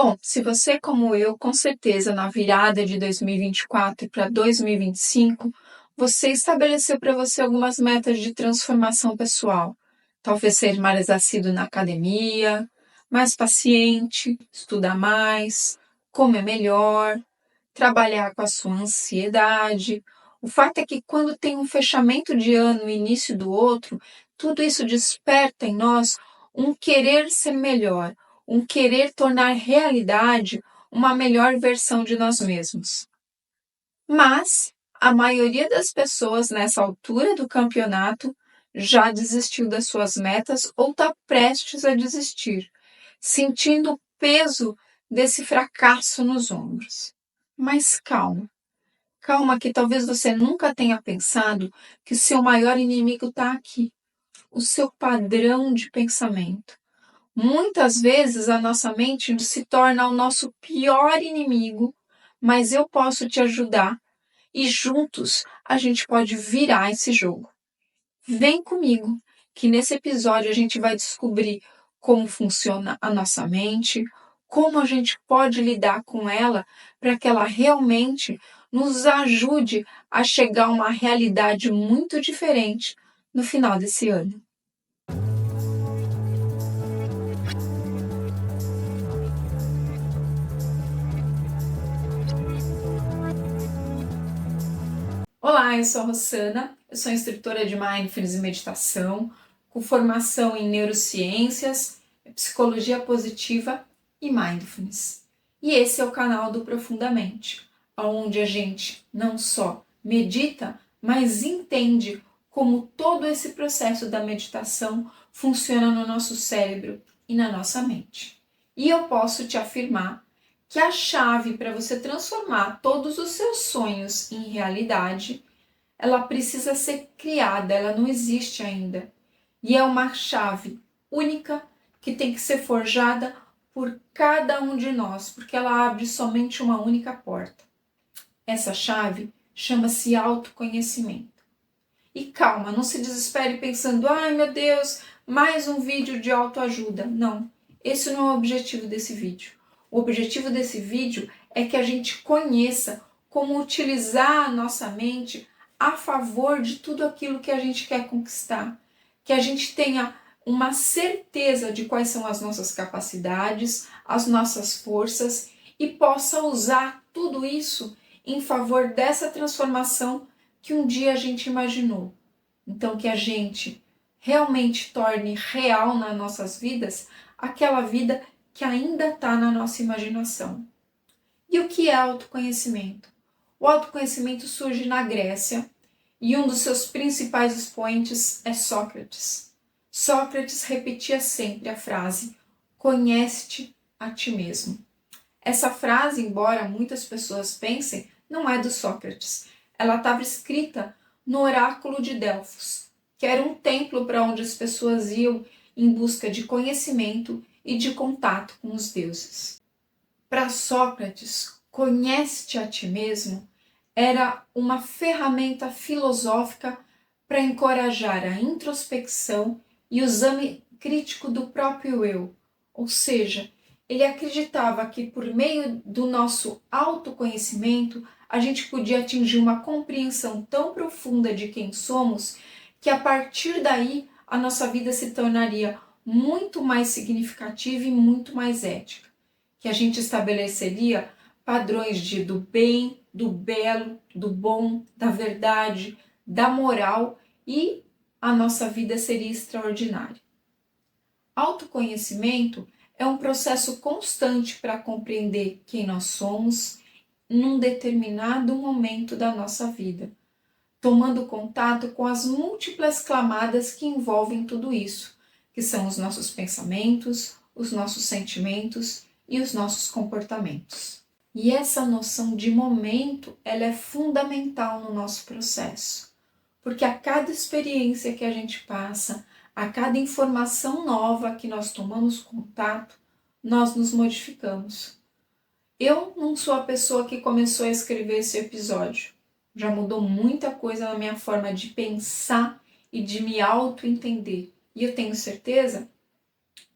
Bom, se você, como eu, com certeza na virada de 2024 para 2025, você estabeleceu para você algumas metas de transformação pessoal. Talvez ser mais assíduo na academia, mais paciente, estudar mais, comer melhor, trabalhar com a sua ansiedade. O fato é que quando tem um fechamento de ano e início do outro, tudo isso desperta em nós um querer ser melhor, um querer tornar realidade uma melhor versão de nós mesmos. Mas a maioria das pessoas nessa altura do campeonato já desistiu das suas metas ou está prestes a desistir, sentindo o peso desse fracasso nos ombros. Mas calma, calma que talvez você nunca tenha pensado que o seu maior inimigo está aqui, o seu padrão de pensamento. Muitas vezes a nossa mente se torna o nosso pior inimigo, mas eu posso te ajudar e juntos a gente pode virar esse jogo. Vem comigo, que nesse episódio a gente vai descobrir como funciona a nossa mente, como a gente pode lidar com ela para que ela realmente nos ajude a chegar a uma realidade muito diferente no final desse ano. Olá, eu sou a Rossana, eu sou instrutora de Mindfulness e Meditação, com formação em Neurociências, Psicologia Positiva e Mindfulness. E esse é o canal do Profundamente, onde a gente não só medita, mas entende como todo esse processo da meditação funciona no nosso cérebro e na nossa mente. E eu posso te afirmar que a chave para você transformar todos os seus sonhos em realidade, ela precisa ser criada, ela não existe ainda. E é uma chave única que tem que ser forjada por cada um de nós, porque ela abre somente uma única porta. Essa chave chama-se autoconhecimento. E calma, não se desespere pensando, ai meu Deus, mais um vídeo de autoajuda. Não, esse não é o objetivo desse vídeo. O objetivo desse vídeo é que a gente conheça como utilizar a nossa mente a favor de tudo aquilo que a gente quer conquistar. Que a gente tenha uma certeza de quais são as nossas capacidades, as nossas forças e possa usar tudo isso em favor dessa transformação que um dia a gente imaginou. Então, que a gente realmente torne real nas nossas vidas aquela vida que ainda está na nossa imaginação. E o que é autoconhecimento? O autoconhecimento surge na Grécia e um dos seus principais expoentes é Sócrates. Sócrates repetia sempre a frase: conhece-te a ti mesmo. Essa frase, embora muitas pessoas pensem, não é do Sócrates. Ela estava escrita no oráculo de Delfos, que era um templo para onde as pessoas iam em busca de conhecimento e de contato com os deuses. Para Sócrates, conhece-te a ti mesmo era uma ferramenta filosófica para encorajar a introspecção e o exame crítico do próprio eu, ou seja, ele acreditava que por meio do nosso autoconhecimento a gente podia atingir uma compreensão tão profunda de quem somos que a partir daí a nossa vida se tornaria muito mais significativa e muito mais ética. Que a gente estabeleceria padrões do bem, do belo, do bom, da verdade, da moral e a nossa vida seria extraordinária. Autoconhecimento é um processo constante para compreender quem nós somos num determinado momento da nossa vida, tomando contato com as múltiplas camadas que envolvem tudo isso, que são os nossos pensamentos, os nossos sentimentos e os nossos comportamentos. E essa noção de momento, ela é fundamental no nosso processo, porque a cada experiência que a gente passa, a cada informação nova que nós tomamos contato, nós nos modificamos. Eu não sou a pessoa que começou a escrever esse episódio. Já mudou muita coisa na minha forma de pensar e de me auto-entender. E eu tenho certeza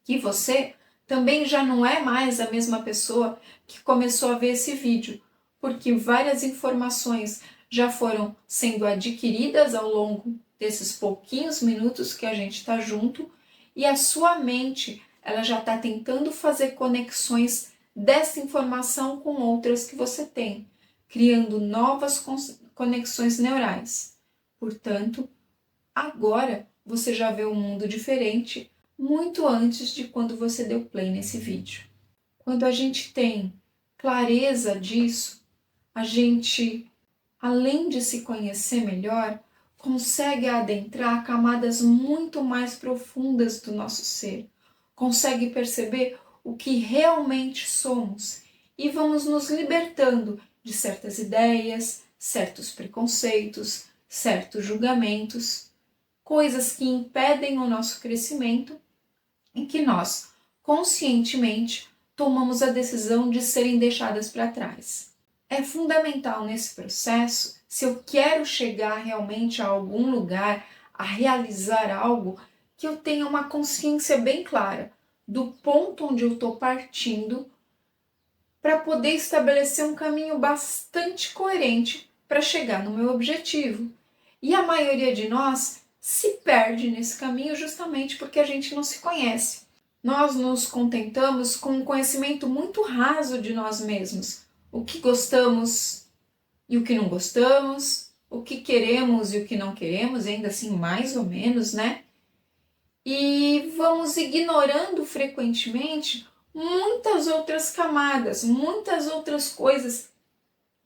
que você também já não é mais a mesma pessoa que começou a ver esse vídeo, porque várias informações já foram sendo adquiridas ao longo desses pouquinhos minutos que a gente está junto, e a sua mente ela já está tentando fazer conexões dessa informação com outras que você tem, criando novas conexões neurais. Portanto, agora você já vê um mundo diferente muito antes de quando você deu play nesse vídeo. Quando a gente tem clareza disso, a gente, além de se conhecer melhor, consegue adentrar camadas muito mais profundas do nosso ser, consegue perceber o que realmente somos e vamos nos libertando de certas ideias, certos preconceitos, certos julgamentos, coisas que impedem o nosso crescimento e que nós, conscientemente, tomamos a decisão de serem deixadas para trás. É fundamental nesse processo, se eu quero chegar realmente a algum lugar, a realizar algo, que eu tenha uma consciência bem clara do ponto onde eu estou partindo, para poder estabelecer um caminho bastante coerente para chegar no meu objetivo. E a maioria de nós se perde nesse caminho justamente porque a gente não se conhece. Nós nos contentamos com um conhecimento muito raso de nós mesmos. O que gostamos e o que não gostamos, o que queremos e o que não queremos, ainda assim mais ou menos, né? E vamos ignorando frequentemente muitas outras camadas, muitas outras coisas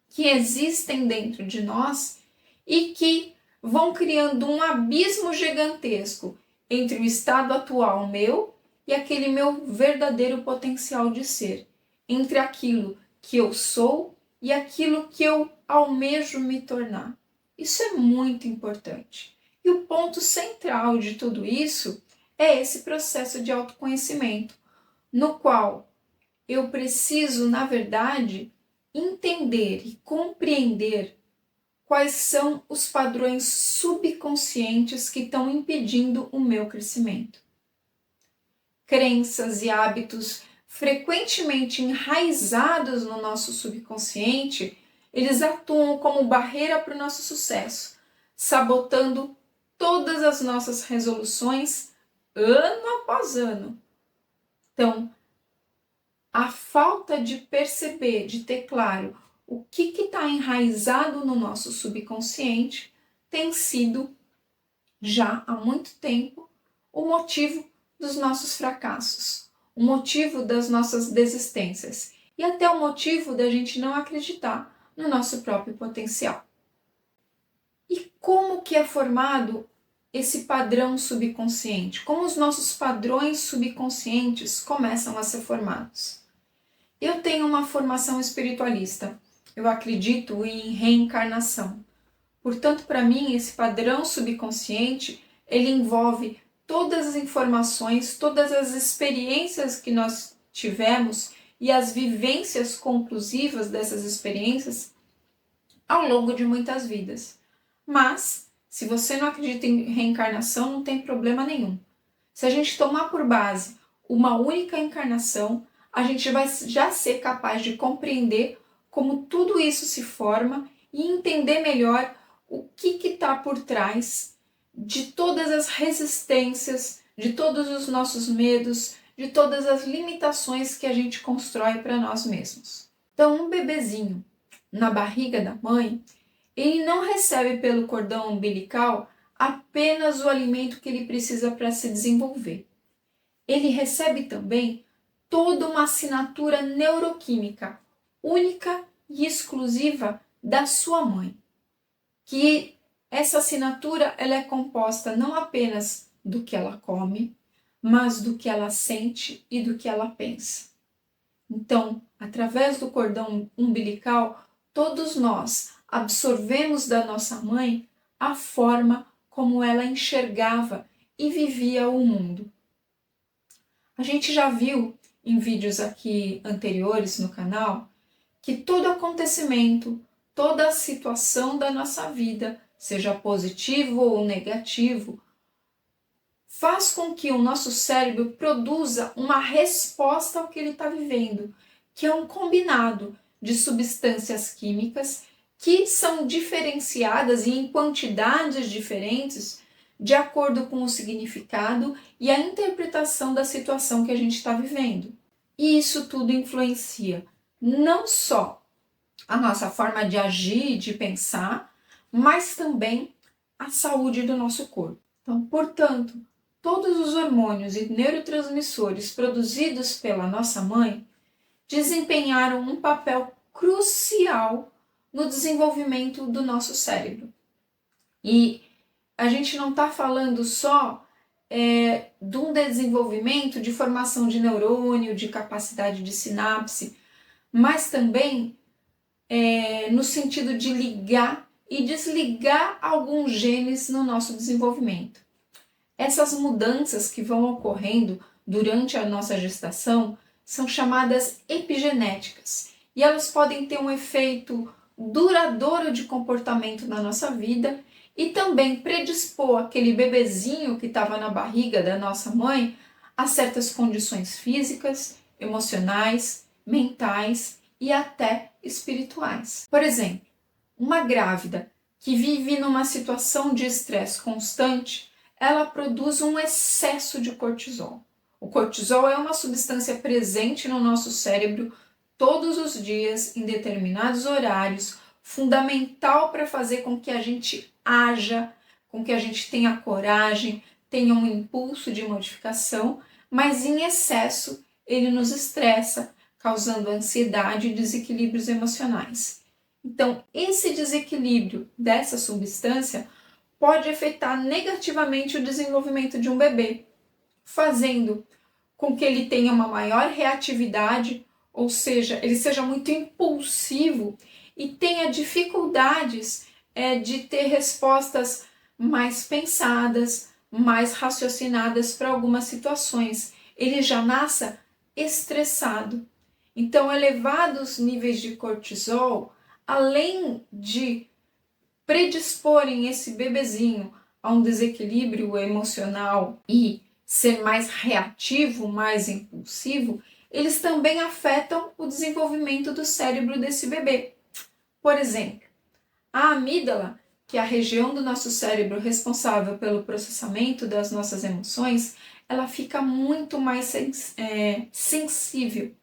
que existem dentro de nós e que vão criando um abismo gigantesco entre o estado atual meu e aquele meu verdadeiro potencial de ser, entre aquilo que eu sou e aquilo que eu almejo me tornar. Isso é muito importante. E o ponto central de tudo isso é esse processo de autoconhecimento, no qual eu preciso, na verdade, entender e compreender quais são os padrões subconscientes que estão impedindo o meu crescimento. Crenças e hábitos frequentemente enraizados no nosso subconsciente, eles atuam como barreira para o nosso sucesso, sabotando todas as nossas resoluções ano após ano. Então, a falta de perceber, de ter claro o que está enraizado no nosso subconsciente tem sido, já há muito tempo, o motivo dos nossos fracassos, o motivo das nossas desistências e até o motivo da gente não acreditar no nosso próprio potencial. E como que é formado esse padrão subconsciente? Como os nossos padrões subconscientes começam a ser formados? Eu tenho uma formação espiritualista. Eu acredito em reencarnação. Portanto, para mim, esse padrão subconsciente, ele envolve todas as informações, todas as experiências que nós tivemos e as vivências conclusivas dessas experiências ao longo de muitas vidas. Mas, se você não acredita em reencarnação, não tem problema nenhum. Se a gente tomar por base uma única encarnação, a gente vai já ser capaz de compreender como tudo isso se forma e entender melhor o que está por trás de todas as resistências, de todos os nossos medos, de todas as limitações que a gente constrói para nós mesmos. Então, um bebezinho na barriga da mãe, ele não recebe pelo cordão umbilical apenas o alimento que ele precisa para se desenvolver. Ele recebe também toda uma assinatura neuroquímica única e exclusiva da sua mãe. Que essa assinatura ela é composta não apenas do que ela come, mas do que ela sente e do que ela pensa. Então, através do cordão umbilical, todos nós absorvemos da nossa mãe a forma como ela enxergava e vivia o mundo. A gente já viu em vídeos aqui anteriores no canal que todo acontecimento, toda a situação da nossa vida, seja positivo ou negativo, faz com que o nosso cérebro produza uma resposta ao que ele está vivendo, que é um combinado de substâncias químicas que são diferenciadas e em quantidades diferentes de acordo com o significado e a interpretação da situação que a gente está vivendo. E isso tudo influencia não só a nossa forma de agir, de pensar, mas também a saúde do nosso corpo. Então, portanto, todos os hormônios e neurotransmissores produzidos pela nossa mãe desempenharam um papel crucial no desenvolvimento do nosso cérebro. E a gente não está falando só de um desenvolvimento de formação de neurônio, de capacidade de sinapse, mas também no sentido de ligar e desligar alguns genes no nosso desenvolvimento. Essas mudanças que vão ocorrendo durante a nossa gestação são chamadas epigenéticas e elas podem ter um efeito duradouro de comportamento na nossa vida e também predispor aquele bebezinho que estava na barriga da nossa mãe a certas condições físicas, emocionais, mentais e até espirituais. Por exemplo, uma grávida que vive numa situação de estresse constante, ela produz um excesso de cortisol. O cortisol é uma substância presente no nosso cérebro todos os dias, em determinados horários, fundamental para fazer com que a gente haja, com que a gente tenha coragem, tenha um impulso de modificação, mas em excesso ele nos estressa, causando ansiedade e desequilíbrios emocionais. Então, esse desequilíbrio dessa substância pode afetar negativamente o desenvolvimento de um bebê, fazendo com que ele tenha uma maior reatividade, ou seja, ele seja muito impulsivo e tenha dificuldades de ter respostas mais pensadas, mais raciocinadas para algumas situações. Ele já nasça estressado. Então, elevados níveis de cortisol, além de predisporem esse bebezinho a um desequilíbrio emocional e ser mais reativo, mais impulsivo, eles também afetam o desenvolvimento do cérebro desse bebê. Por exemplo, a amígdala, que é a região do nosso cérebro responsável pelo processamento das nossas emoções, ela fica muito mais sensível.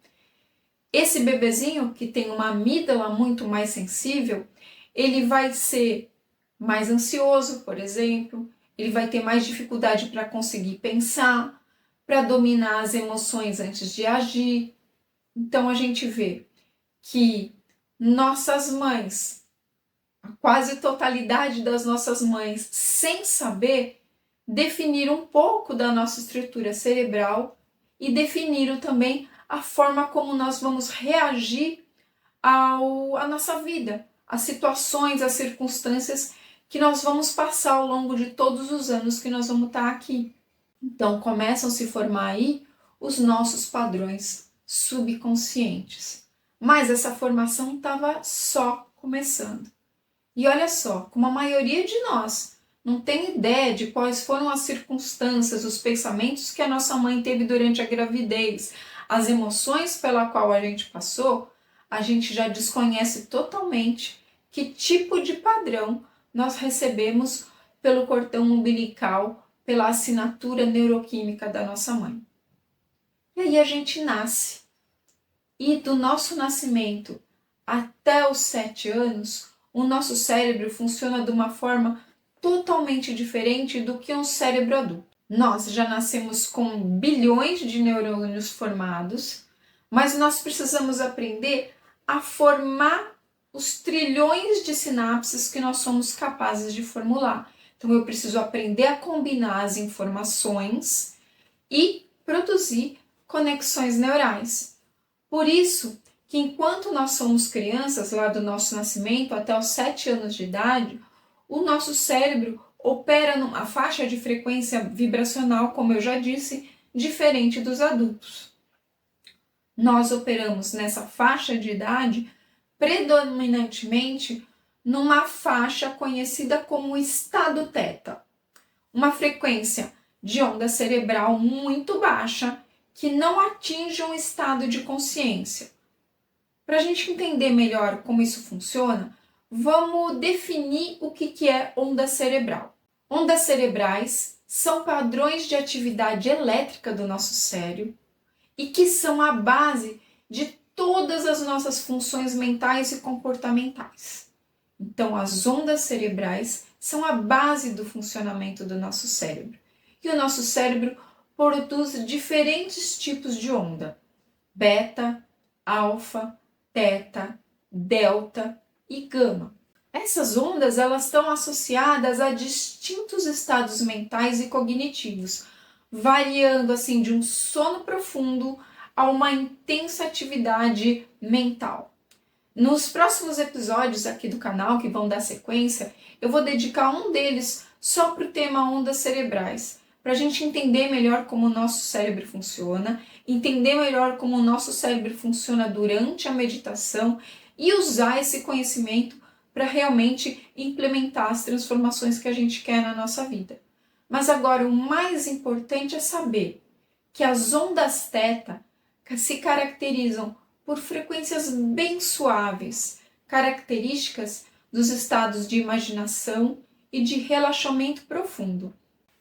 Esse bebezinho que tem uma amígdala muito mais sensível, ele vai ser mais ansioso, por exemplo, ele vai ter mais dificuldade para conseguir pensar, para dominar as emoções antes de agir. Então a gente vê que nossas mães, a quase totalidade das nossas mães, sem saber, definiram um pouco da nossa estrutura cerebral e definiram também a forma como nós vamos reagir à nossa vida, às situações, às circunstâncias que nós vamos passar ao longo de todos os anos que nós vamos estar aqui. Então começam a se formar aí os nossos padrões subconscientes. Mas essa formação estava só começando. E olha só, como a maioria de nós não tem ideia de quais foram as circunstâncias, os pensamentos que a nossa mãe teve durante a gravidez, as emoções pela qual a gente passou, a gente já desconhece totalmente que tipo de padrão nós recebemos pelo cordão umbilical, pela assinatura neuroquímica da nossa mãe. E aí a gente nasce. E do nosso nascimento até os 7 anos, o nosso cérebro funciona de uma forma totalmente diferente do que um cérebro adulto. Nós já nascemos com bilhões de neurônios formados, mas nós precisamos aprender a formar os trilhões de sinapses que nós somos capazes de formular. Então eu preciso aprender a combinar as informações e produzir conexões neurais. Por isso que enquanto nós somos crianças, lá do nosso nascimento até os 7 anos de idade, o nosso cérebro opera numa faixa de frequência vibracional, como eu já disse, diferente dos adultos. Nós operamos nessa faixa de idade predominantemente numa faixa conhecida como estado teta, uma frequência de onda cerebral muito baixa que não atinge um estado de consciência. Para a gente entender melhor como isso funciona, vamos definir o que é onda cerebral. Ondas cerebrais são padrões de atividade elétrica do nosso cérebro e que são a base de todas as nossas funções mentais e comportamentais. Então, as ondas cerebrais são a base do funcionamento do nosso cérebro. E o nosso cérebro produz diferentes tipos de onda: beta, alfa, teta, delta e gama. Essas ondas elas estão associadas a distintos estados mentais e cognitivos, variando assim de um sono profundo a uma intensa atividade mental. Nos próximos episódios aqui do canal, que vão dar sequência, eu vou dedicar um deles só para o tema ondas cerebrais, para a gente entender melhor como o nosso cérebro funciona, entender melhor como o nosso cérebro funciona durante a meditação e usar esse conhecimento para realmente implementar as transformações que a gente quer na nossa vida. Mas agora o mais importante é saber que as ondas θ se caracterizam por frequências bem suaves, características dos estados de imaginação e de relaxamento profundo.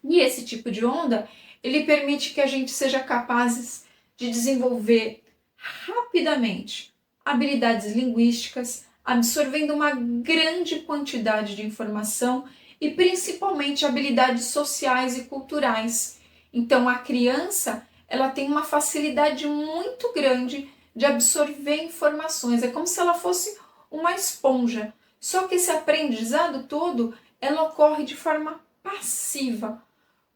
E esse tipo de onda, ele permite que a gente seja capazes de desenvolver rapidamente habilidades linguísticas, absorvendo uma grande quantidade de informação e principalmente habilidades sociais e culturais. Então a criança, ela tem uma facilidade muito grande de absorver informações, é como se ela fosse uma esponja. Só que esse aprendizado todo, ela ocorre de forma passiva,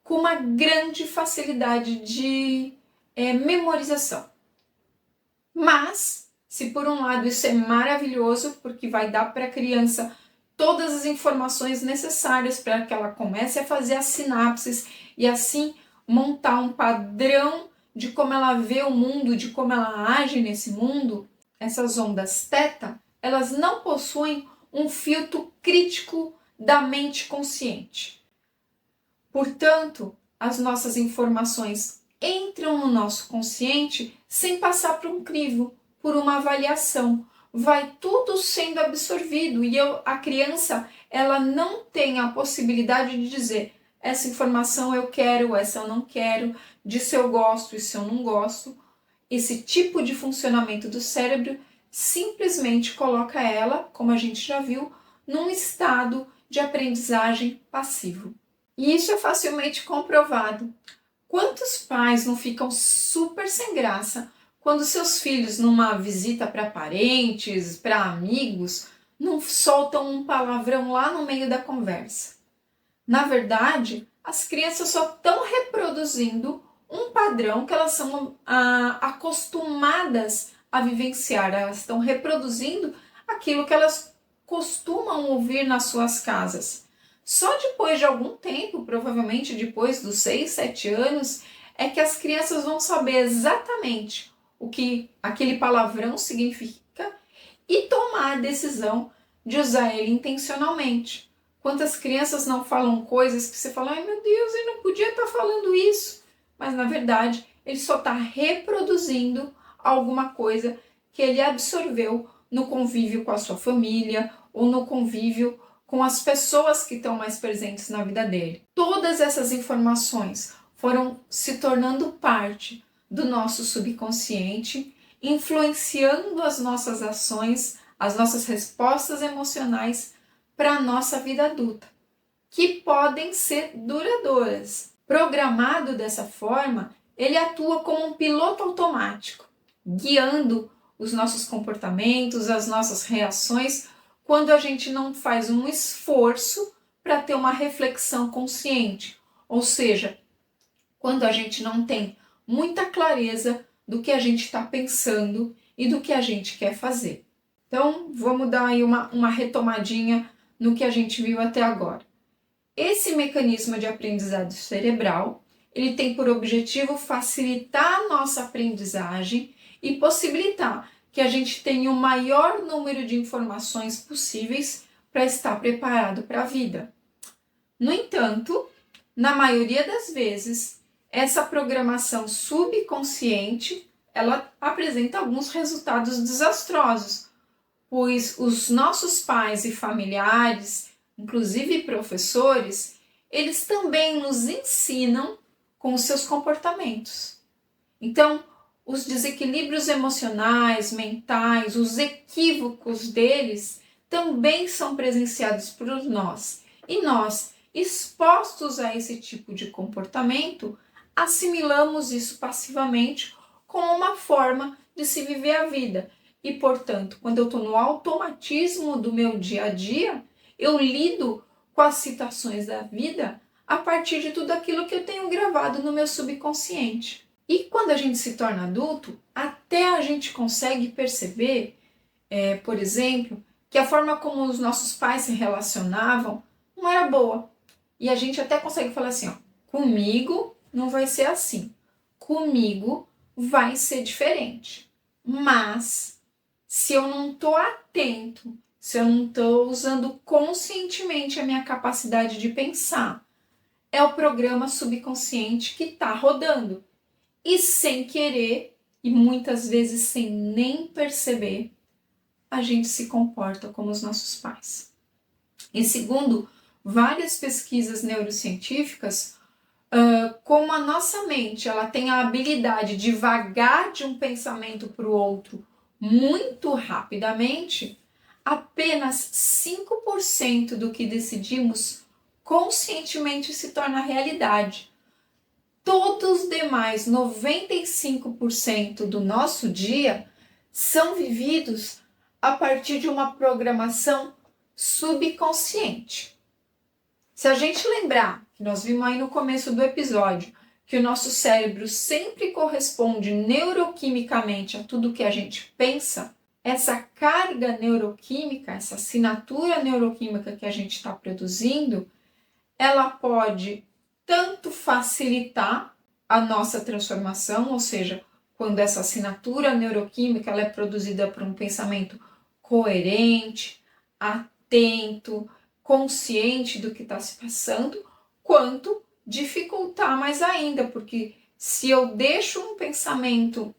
com uma grande facilidade de memorização. Mas, se por um lado isso é maravilhoso, porque vai dar para a criança todas as informações necessárias para que ela comece a fazer as sinapses e assim montar um padrão de como ela vê o mundo, de como ela age nesse mundo, essas ondas θ, elas não possuem um filtro crítico da mente consciente. Portanto, as nossas informações entram no nosso consciente sem passar por um crivo, por uma avaliação. Vai tudo sendo absorvido e a criança ela não tem a possibilidade de dizer essa informação eu quero, essa eu não quero, disso eu gosto, isso eu não gosto. Esse tipo de funcionamento do cérebro simplesmente coloca ela, como a gente já viu, num estado de aprendizagem passivo. E isso é facilmente comprovado. Quantos pais não ficam super sem graça quando seus filhos, numa visita para parentes, para amigos, não soltam um palavrão lá no meio da conversa? Na verdade, as crianças só estão reproduzindo um padrão que elas são acostumadas a vivenciar. Elas estão reproduzindo aquilo que elas costumam ouvir nas suas casas. Só depois de algum tempo, provavelmente depois dos 6, 7 anos, é que as crianças vão saber exatamente o que aquele palavrão significa e tomar a decisão de usar ele intencionalmente. Quantas crianças não falam coisas que você fala, ai meu Deus, ele não podia estar falando isso. Mas na verdade, ele só está reproduzindo alguma coisa que ele absorveu no convívio com a sua família ou no convívio com as pessoas que estão mais presentes na vida dele. Todas essas informações foram se tornando parte do nosso subconsciente, influenciando as nossas ações, as nossas respostas emocionais para a nossa vida adulta, que podem ser duradouras. Programado dessa forma, ele atua como um piloto automático, guiando os nossos comportamentos, as nossas reações, quando a gente não faz um esforço para ter uma reflexão consciente, ou seja, quando a gente não tem muita clareza do que a gente está pensando e do que a gente quer fazer. Então, vamos dar aí uma retomadinha no que a gente viu até agora. Esse mecanismo de aprendizado cerebral, ele tem por objetivo facilitar a nossa aprendizagem e possibilitar que a gente tenha o maior número de informações possíveis para estar preparado para a vida. No entanto, na maioria das vezes, essa programação subconsciente, ela apresenta alguns resultados desastrosos, pois os nossos pais e familiares, inclusive professores, eles também nos ensinam com os seus comportamentos. Então, os desequilíbrios emocionais, mentais, os equívocos deles também são presenciados por nós. E nós, expostos a esse tipo de comportamento, assimilamos isso passivamente como uma forma de se viver a vida. E, portanto, quando eu estou no automatismo do meu dia a dia, eu lido com as situações da vida a partir de tudo aquilo que eu tenho gravado no meu subconsciente. E quando a gente se torna adulto, até a gente consegue perceber, por exemplo, que a forma como os nossos pais se relacionavam não era boa. E a gente até consegue falar assim, ó, comigo não vai ser assim, comigo vai ser diferente. Mas se eu não estou atento, se eu não estou usando conscientemente a minha capacidade de pensar, é o programa subconsciente que está rodando. E sem querer, e muitas vezes sem nem perceber, a gente se comporta como os nossos pais. E segundo várias pesquisas neurocientíficas, como a nossa mente ela tem a habilidade de vagar de um pensamento para o outro muito rapidamente, apenas 5% do que decidimos conscientemente se torna realidade. Todos os demais 95% do nosso dia são vividos a partir de uma programação subconsciente. Se a gente lembrar, que nós vimos aí no começo do episódio, que o nosso cérebro sempre corresponde neuroquimicamente a tudo que a gente pensa, essa carga neuroquímica, essa assinatura neuroquímica que a gente está produzindo, ela pode tanto facilitar a nossa transformação, ou seja, quando essa assinatura neuroquímica ela é produzida por um pensamento coerente, atento, consciente do que está se passando, quanto dificultar mais ainda, porque se eu deixo um pensamento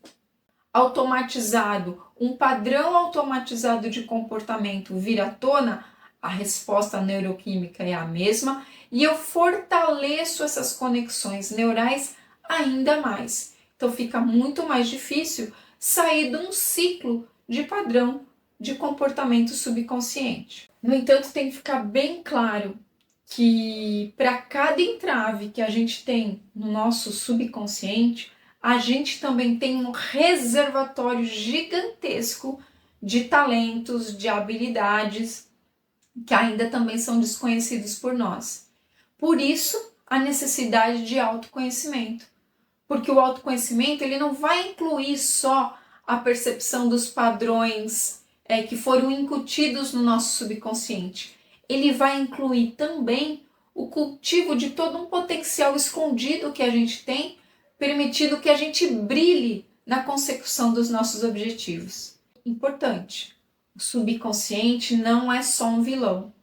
automatizado, um padrão automatizado de comportamento vir à tona, a resposta neuroquímica é a mesma e eu fortaleço essas conexões neurais ainda mais. Então fica muito mais difícil sair de um ciclo de padrão de comportamento subconsciente. No entanto, tem que ficar bem claro que para cada entrave que a gente tem no nosso subconsciente, a gente também tem um reservatório gigantesco de talentos, de habilidades que ainda também são desconhecidos por nós. Por isso, a necessidade de autoconhecimento. Porque o autoconhecimento ele não vai incluir só a percepção dos padrões que foram incutidos no nosso subconsciente. Ele vai incluir também o cultivo de todo um potencial escondido que a gente tem, permitindo que a gente brilhe na consecução dos nossos objetivos. Importante, o subconsciente não é só um vilão.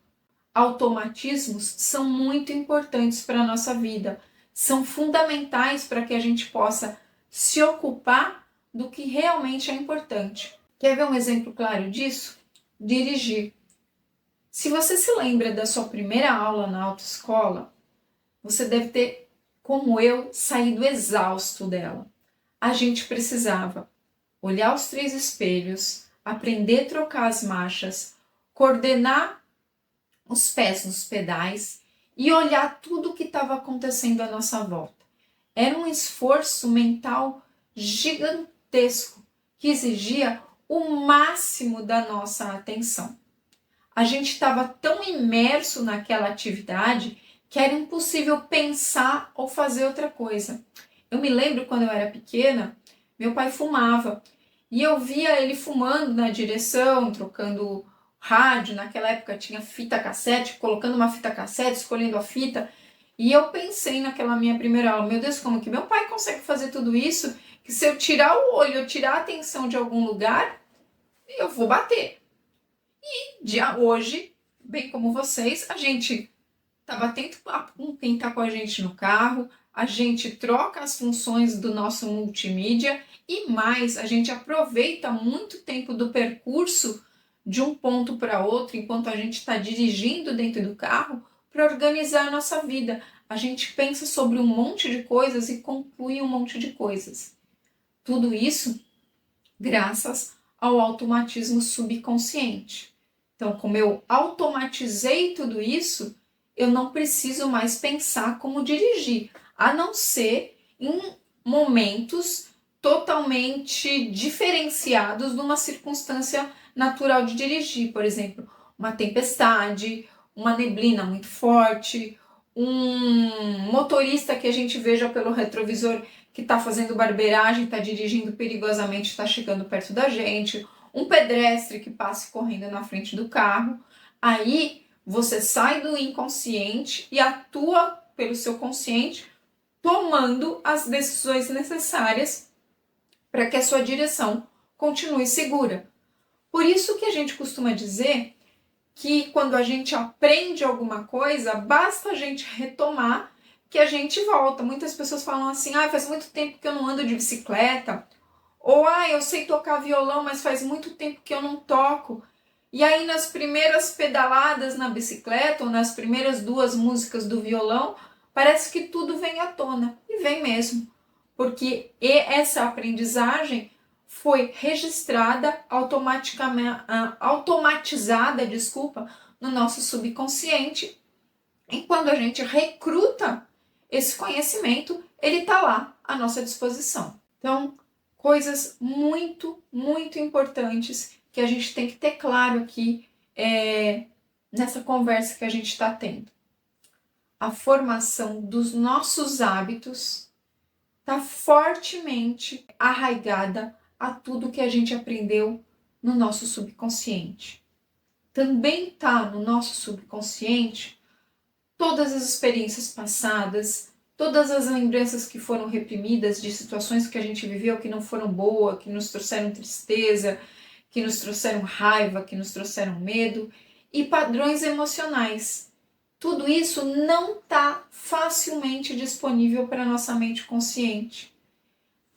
Automatismos são muito importantes para a nossa vida, são fundamentais para que a gente possa se ocupar do que realmente é importante. Quer ver um exemplo claro disso? Dirigir. Se você se lembra da sua primeira aula na autoescola, você deve ter, como eu, saído exausto dela. A gente precisava olhar os 3 espelhos, aprender a trocar as marchas, coordenar os pés nos pedais e olhar tudo o que estava acontecendo à nossa volta. Era um esforço mental gigantesco que exigia o máximo da nossa atenção. A gente estava tão imerso naquela atividade que era impossível pensar ou fazer outra coisa. Eu me lembro quando eu era pequena, meu pai fumava e eu via ele fumando na direção, trocando rádio, naquela época tinha fita cassete, colocando uma fita cassete, escolhendo a fita, e eu pensei naquela minha primeira aula, meu Deus, como que meu pai consegue fazer tudo isso, que se eu tirar o olho, eu tirar a atenção de algum lugar, eu vou bater. E hoje, bem como vocês, a gente tá batendo papo com quem tá com a gente no carro, a gente troca as funções do nosso multimídia e mais, a gente aproveita muito tempo do percurso de um ponto para outro enquanto a gente está dirigindo dentro do carro para organizar a nossa vida. A gente pensa sobre um monte de coisas e conclui um monte de coisas. Tudo isso graças ao automatismo subconsciente. Então, como eu automatizei tudo isso, eu não preciso mais pensar como dirigir, a não ser em momentos totalmente diferenciados de uma circunstância natural de dirigir, por exemplo, uma tempestade, uma neblina muito forte, um motorista que a gente veja pelo retrovisor que está fazendo barbeiragem, está dirigindo perigosamente, está chegando perto da gente, um pedestre que passe correndo na frente do carro. Aí você sai do inconsciente e atua pelo seu consciente, tomando as decisões necessárias para que a sua direção continue segura. Por isso que a gente costuma dizer que quando a gente aprende alguma coisa, basta a gente retomar que a gente volta. Muitas pessoas falam assim, faz muito tempo que eu não ando de bicicleta, ou eu sei tocar violão, mas faz muito tempo que eu não toco. E aí nas primeiras pedaladas na bicicleta, ou nas primeiras 2 músicas do violão, parece que tudo vem à tona, e vem mesmo, porque essa aprendizagem foi registrada automatizada, no nosso subconsciente. E quando a gente recruta esse conhecimento, ele está lá à nossa disposição. Então, coisas muito, muito importantes que a gente tem que ter claro aqui nessa conversa que a gente está tendo. A formação dos nossos hábitos está fortemente arraigada a tudo que a gente aprendeu no nosso subconsciente. Também está no nosso subconsciente todas as experiências passadas, todas as lembranças que foram reprimidas de situações que a gente viveu que não foram boas, que nos trouxeram tristeza, que nos trouxeram raiva, que nos trouxeram medo, e padrões emocionais. Tudo isso não está facilmente disponível para a nossa mente consciente.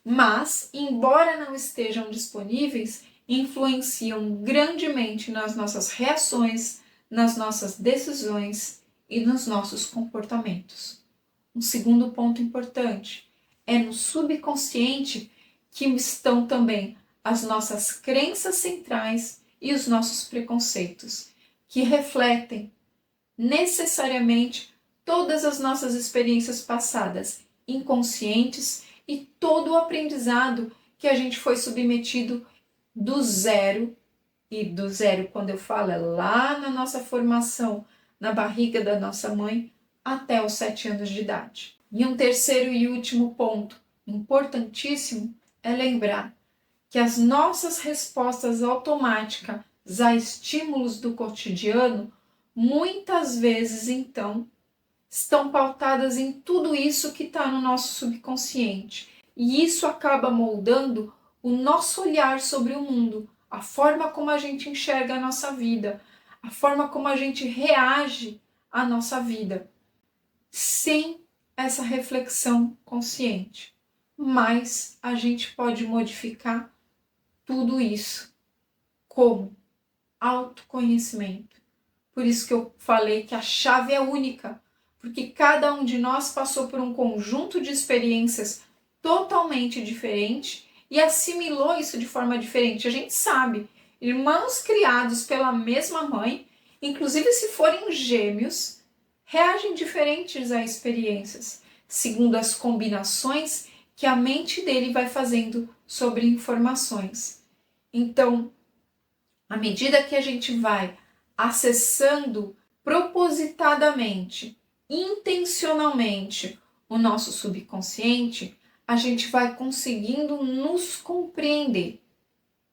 Mas, embora não estejam disponíveis, influenciam grandemente nas nossas reações, nas nossas decisões e nos nossos comportamentos. Um segundo ponto importante é no subconsciente que estão também as nossas crenças centrais e os nossos preconceitos, que refletem necessariamente todas as nossas experiências passadas, inconscientes, e todo o aprendizado que a gente foi submetido do zero, e do zero, quando eu falo, é lá na nossa formação, na barriga da nossa mãe, até os 7 anos de idade. E um terceiro e último ponto, importantíssimo, é lembrar que as nossas respostas automáticas a estímulos do cotidiano, muitas vezes, então, estão pautadas em tudo isso que está no nosso subconsciente. E isso acaba moldando o nosso olhar sobre o mundo, a forma como a gente enxerga a nossa vida, a forma como a gente reage à nossa vida, sem essa reflexão consciente. Mas a gente pode modificar tudo isso. Como? Autoconhecimento. Por isso que eu falei que a chave é única, porque cada um de nós passou por um conjunto de experiências totalmente diferente e assimilou isso de forma diferente. A gente sabe, irmãos criados pela mesma mãe, inclusive se forem gêmeos, reagem diferentes a experiências, segundo as combinações que a mente dele vai fazendo sobre informações. Então, à medida que a gente vai acessando propositadamente, intencionalmente o nosso subconsciente, a gente vai conseguindo nos compreender.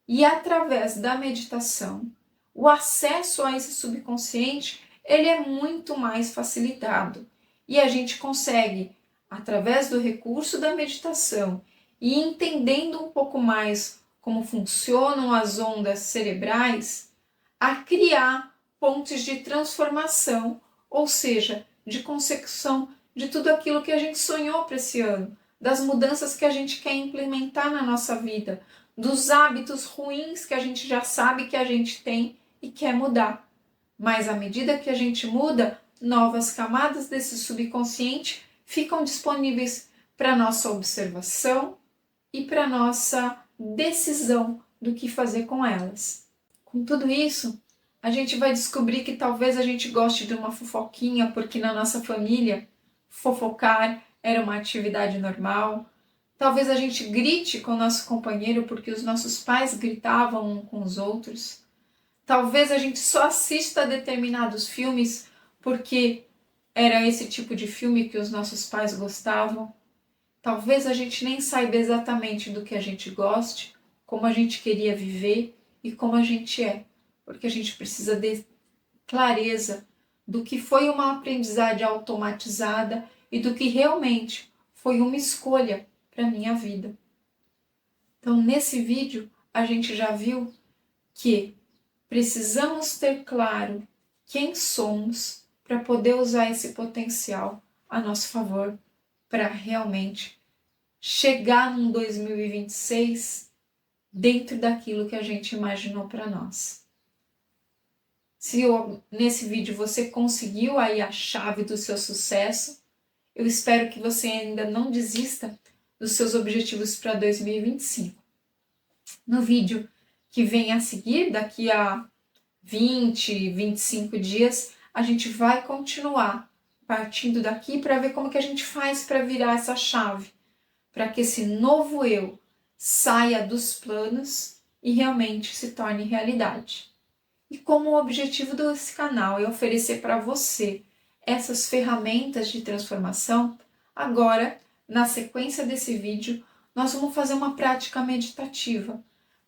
E através da meditação, o acesso a esse subconsciente, ele é muito mais facilitado. E a gente consegue, através do recurso da meditação e entendendo um pouco mais como funcionam as ondas cerebrais, a criar pontes de transformação, ou seja, de consecução de tudo aquilo que a gente sonhou para esse ano, das mudanças que a gente quer implementar na nossa vida, dos hábitos ruins que a gente já sabe que a gente tem e quer mudar. Mas à medida que a gente muda, novas camadas desse subconsciente ficam disponíveis para nossa observação e para nossa decisão do que fazer com elas. Com tudo isso, a gente vai descobrir que talvez a gente goste de uma fofoquinha, porque na nossa família fofocar era uma atividade normal. Talvez a gente grite com o nosso companheiro porque os nossos pais gritavam uns com os outros. Talvez a gente só assista a determinados filmes porque era esse tipo de filme que os nossos pais gostavam. Talvez a gente nem saiba exatamente do que a gente goste, como a gente queria viver e como a gente é, porque a gente precisa de clareza do que foi uma aprendizagem automatizada e do que realmente foi uma escolha para a minha vida. Então, nesse vídeo, a gente já viu que precisamos ter claro quem somos para poder usar esse potencial a nosso favor para realmente chegar num 2026 dentro daquilo que a gente imaginou para nós. Se nesse vídeo você conseguiu aí a chave do seu sucesso, eu espero que você ainda não desista dos seus objetivos para 2025. No vídeo que vem a seguir, daqui a 20, 25 dias, a gente vai continuar partindo daqui para ver como que a gente faz para virar essa chave, para que esse novo eu saia dos planos e realmente se torne realidade. E como o objetivo desse canal é oferecer para você essas ferramentas de transformação, agora, na sequência desse vídeo, nós vamos fazer uma prática meditativa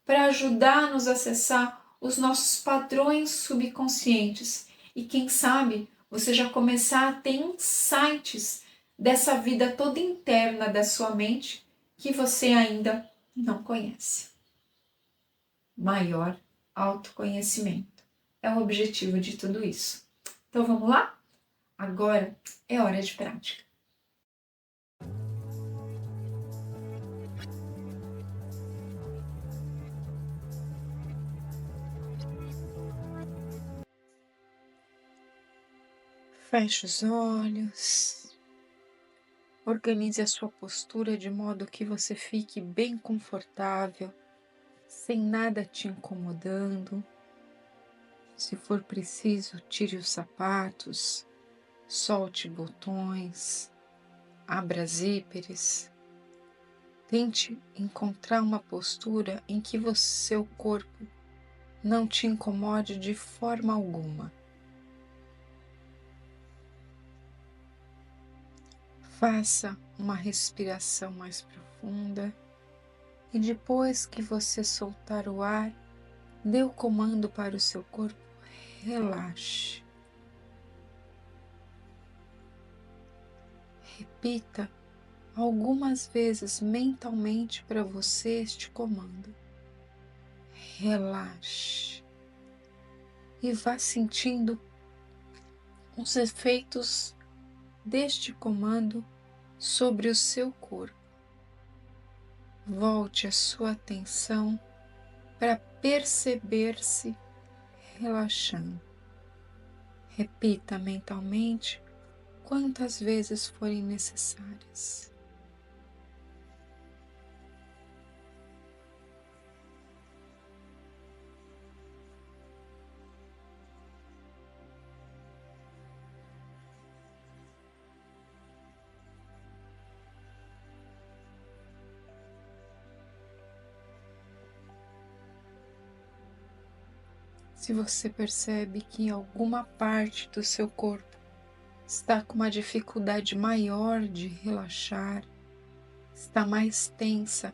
para ajudar a nos acessar os nossos padrões subconscientes e quem sabe você já começar a ter insights dessa vida toda interna da sua mente que você ainda não conhece. Maior autoconhecimento é o objetivo de tudo isso. Então vamos lá? Agora é hora de prática. Feche os olhos, organize a sua postura de modo que você fique bem confortável, sem nada te incomodando. Se for preciso, tire os sapatos, solte botões, abra zíperes. Tente encontrar uma postura em que seu corpo não te incomode de forma alguma. Faça uma respiração mais profunda e depois que você soltar o ar, dê o comando para o seu corpo, relaxe. Repita algumas vezes mentalmente para você este comando. Relaxe. E vá sentindo os efeitos deste comando sobre o seu corpo. Volte a sua atenção para perceber-se relaxando. Repita mentalmente quantas vezes forem necessárias. Se você percebe que em alguma parte do seu corpo está com uma dificuldade maior de relaxar, está mais tensa,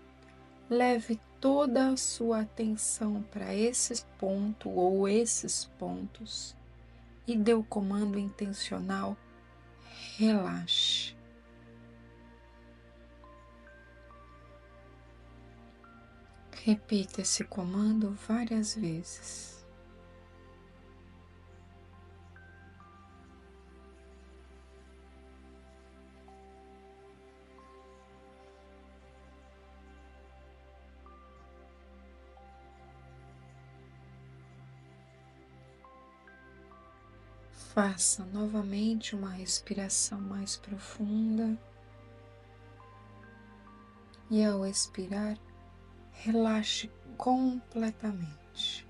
leve toda a sua atenção para esse ponto ou esses pontos e dê o comando intencional, relaxe. Repita esse comando várias vezes. Faça novamente uma respiração mais profunda e, ao expirar, relaxe completamente.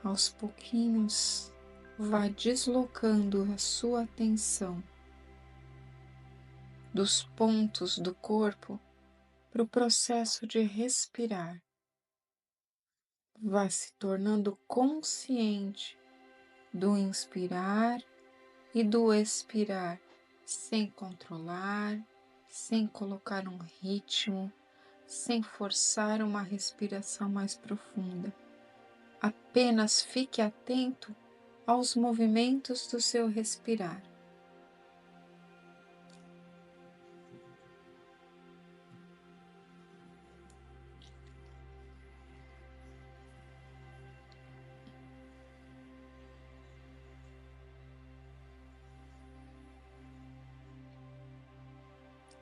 Aos pouquinhos, vá deslocando a sua atenção dos pontos do corpo para o processo de respirar. Vá se tornando consciente do inspirar e do expirar, sem controlar, sem colocar um ritmo, sem forçar uma respiração mais profunda. Apenas fique atento aos movimentos do seu respirar.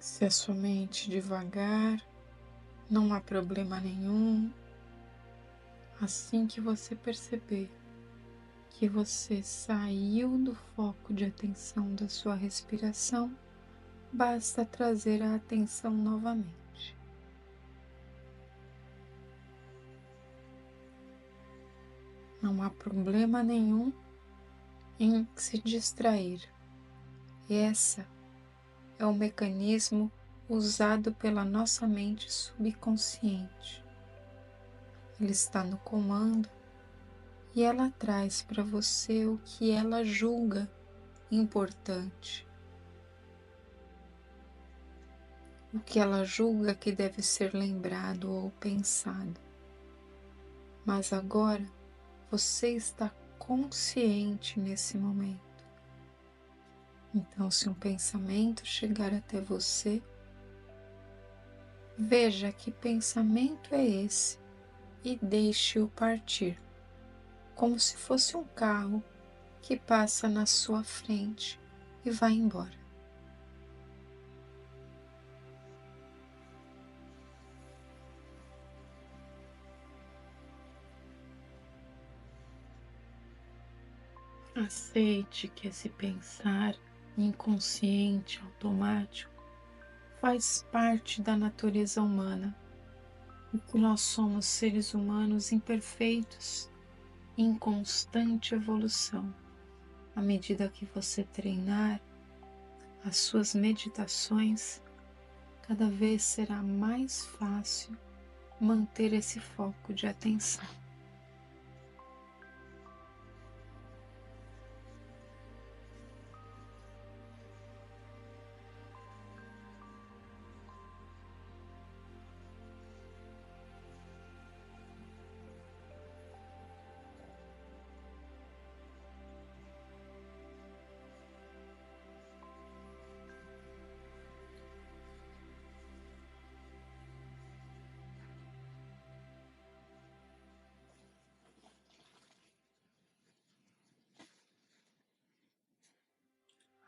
Se a sua mente devagar, não há problema nenhum. Assim que você perceber que você saiu do foco de atenção da sua respiração, basta trazer a atenção novamente. Não há problema nenhum em se distrair. Esse é o mecanismo usado pela nossa mente subconsciente. Ele está no comando e ela traz para você o que ela julga importante, o que ela julga que deve ser lembrado ou pensado. Mas agora você está consciente nesse momento. Então, se um pensamento chegar até você, veja que pensamento é esse e deixe-o partir, como se fosse um carro que passa na sua frente e vai embora. Aceite que esse pensar inconsciente, automático, faz parte da natureza humana e que nós somos seres humanos imperfeitos, em constante evolução. À medida que você treinar as suas meditações, cada vez será mais fácil manter esse foco de atenção.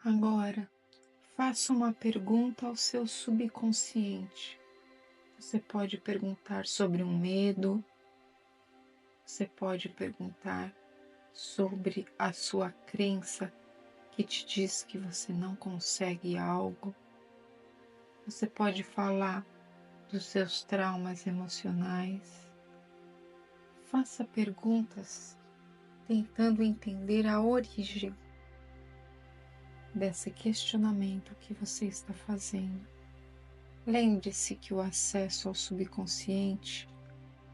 Agora, faça uma pergunta ao seu subconsciente. Você pode perguntar sobre um medo, você pode perguntar sobre a sua crença que te diz que você não consegue algo. Você pode falar dos seus traumas emocionais. Faça perguntas tentando entender a origem desse questionamento que você está fazendo. Lembre-se que o acesso ao subconsciente,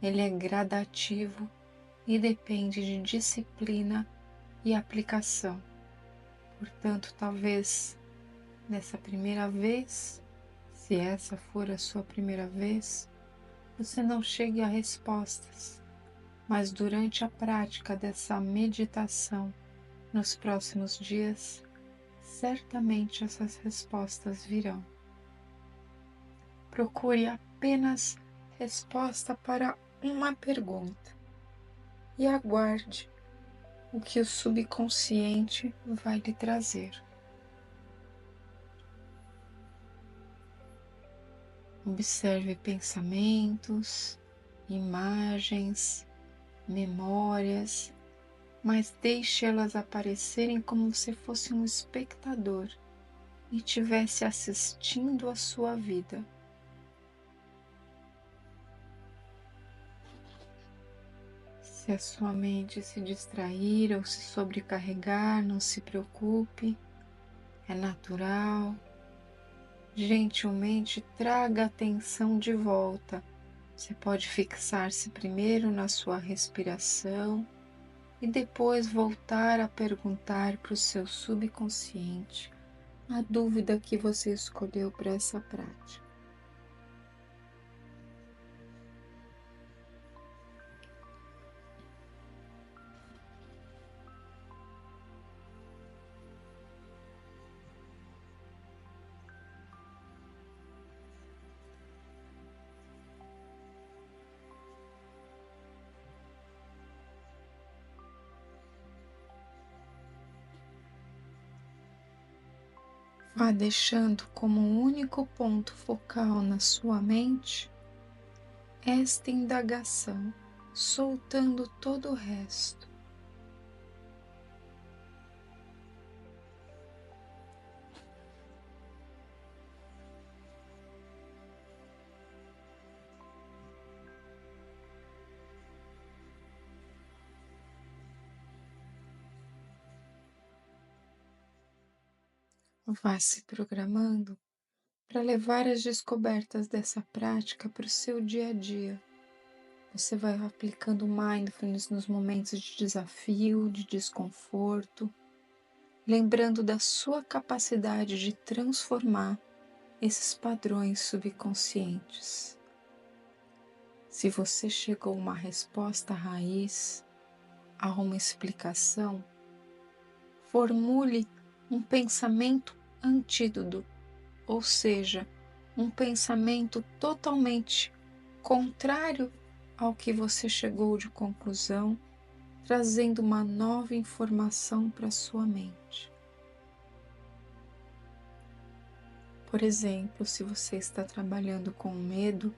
ele é gradativo e depende de disciplina e aplicação. Portanto, talvez nessa primeira vez, se essa for a sua primeira vez, você não chegue a respostas, mas durante a prática dessa meditação, nos próximos dias, certamente essas respostas virão. Procure apenas resposta para uma pergunta e aguarde o que o subconsciente vai lhe trazer. Observe pensamentos imagens, memórias, mas deixe elas aparecerem como se fosse um espectador e estivesse assistindo a sua vida. Se a sua mente se distrair ou se sobrecarregar, não se preocupe, é natural. Gentilmente traga a atenção de volta. Você pode fixar-se primeiro na sua respiração e depois voltar a perguntar para o seu subconsciente a dúvida que você escolheu para essa prática. Vá deixando como único ponto focal na sua mente esta indagação, soltando todo o resto. Vá se programando para levar as descobertas dessa prática para o seu dia a dia. Você vai aplicando mindfulness nos momentos de desafio, de desconforto, lembrando da sua capacidade de transformar esses padrões subconscientes. Se você chegou a uma resposta raiz, a uma explicação, formule um pensamento antídoto, ou seja, um pensamento totalmente contrário ao que você chegou de conclusão, trazendo uma nova informação para sua mente. Por exemplo, se você está trabalhando com medo,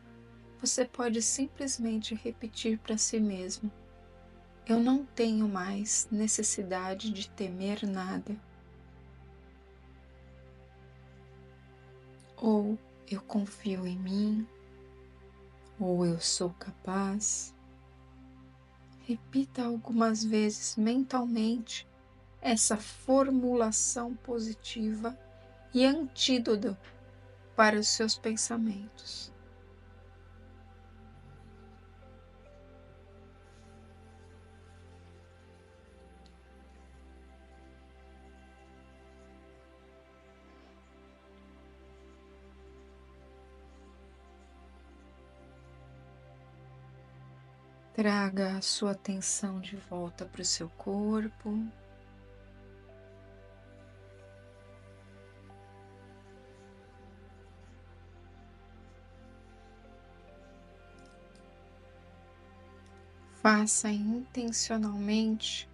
você pode simplesmente repetir para si mesmo: eu não tenho mais necessidade de temer nada. Ou eu confio em mim, ou eu sou capaz. Repita algumas vezes mentalmente essa formulação positiva e antídoto para os seus pensamentos. Traga a sua atenção de volta para o seu corpo. Faça intencionalmente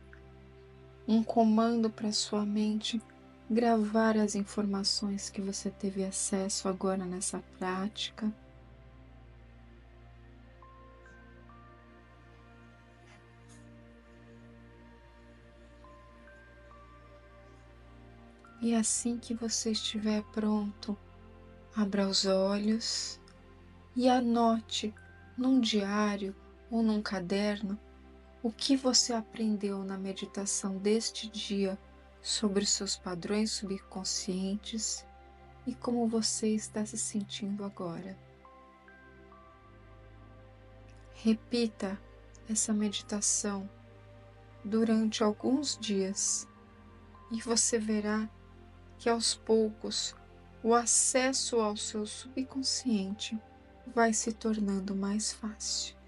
um comando para sua mente gravar as informações que você teve acesso agora nessa prática. E assim que você estiver pronto, abra os olhos e anote num diário ou num caderno o que você aprendeu na meditação deste dia sobre os seus padrões subconscientes e como você está se sentindo agora. Repita essa meditação durante alguns dias e você verá que aos poucos o acesso ao seu subconsciente vai se tornando mais fácil.